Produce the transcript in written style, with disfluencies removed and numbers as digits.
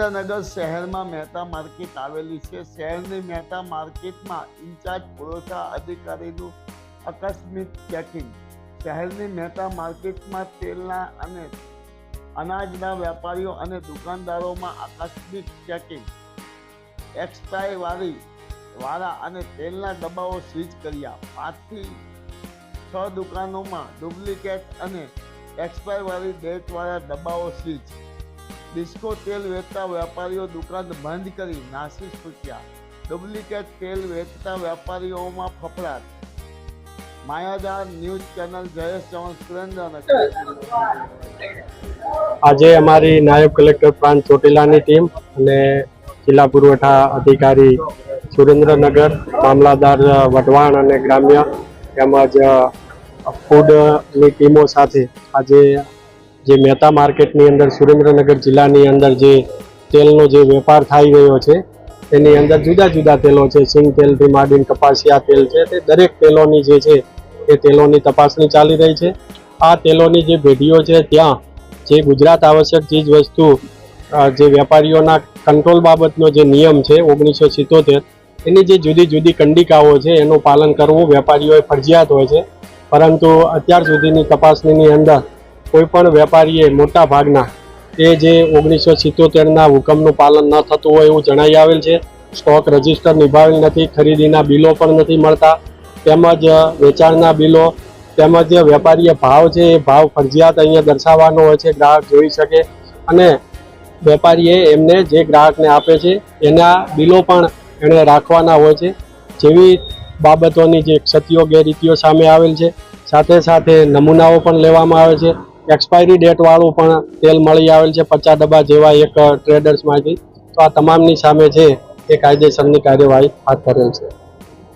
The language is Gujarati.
સુરેન્દ્રનગર શહેરમાં મહેતા માર્કેટ આવેલી છે। શહેરની મહેતા માર્કેટમાં ઇન્ચાર્જ પુરવઠા અધિકારીનું આકસ્મિક ચેકિંગ। શહેરની મહેતા માર્કેટમાં તેલના અને અનાજના વેપારીઓ અને દુકાનદારોમાં આકસ્મિક ચેકિંગ। એક્સપાયરી વાળા અને તેલના ડબ્બાઓ સીઝ કર્યા। 5 થી 6 દુકાનોમાં ડુપ્લિકેટ અને એક્સપાયરી ડેટવાળા ડબ્બાઓ સીઝ। ડિસ્કો તેલ વેચતા વેપારીઓ દુકાન બંધ કરી નાસી છૂટ્યા। ડુપ્લિકેટ તેલ વેચતા વેપારીઓમાં ફફડાટ। માયાજાર ન્યૂઝ ચેનલ જયેશ ચૌહાણ સુરેન્દ્રનગર। આજે અમારી નાયબ કલેક્ટર પ્રાંત ચોટીલાની ટીમ અને જિલ્લા પુરવઠા અધિકારી સુરેન્દ્રનગર, મામલાદાર વઢવાણ અને ગ્રામ્ય તેમજ ફૂડની ટીમો સાથે આજે જે મહેતા માર્કેટની અંદર સુરેન્દ્રનગર જિલ્લાની અંદર જે તેલનો જે વેપાર થઈ રહ્યો છે તેની અંદર જુદા જુદા તેલો છે, સિંગ તેલથી માંડીને કપાસિયા તેલ છે, તે દરેક તેલોની જે છે એ તેલોની તપાસણી ચાલી રહી છે। આ તેલોની જે પેઢીઓ છે ત્યાં જે ગુજરાત આવશ્યક ચીજ વસ્તુ જે વેપારીઓના કંટ્રોલ બાબતનો જે નિયમ છે 1977 એની જે જુદી જુદી કંડિકાઓ છે એનું પાલન કરવું વેપારીઓએ ફરજિયાત હોય છે। પરંતુ અત્યાર સુધીની તપાસણીની અંદર કોઈ પણ વેપારીએ મોટા ભાગના એ જે 1977ના હુકમનું પાલન ન થતું હોય એવું જણાઈ આવેલ છે। સ્ટોક રજિસ્ટર નિભાવેલ નથી, ખરીદીના બિલો પણ નથી મળતા, તેમજ વેચાણના બિલો, તેમજ વેપારીએ ભાવ છે એ ભાવ ફરજિયાત અહીંયા દર્શાવવાનો હોય છે, ગ્રાહક જોઈ શકે, અને વેપારીએ એમને જે ગ્રાહકને આપે છે એના બિલો પણ એણે રાખવાના હોય છે। જેવી બાબતોની જે ક્ષતિઓ ગેરરીતિઓ સામે આવેલ છે, સાથે સાથે નમૂનાઓ પણ લેવામાં આવે છે। એક્સપાયરી ડેટવાળું પણ તેલ મળી આવેલ છે 50 ડબ્બા જેવા એક ટ્રેડર્સમાંથી। તો આ તમામની સામે છે એ કાયદેસરની કાર્યવાહી હાથ ધરેલ છે।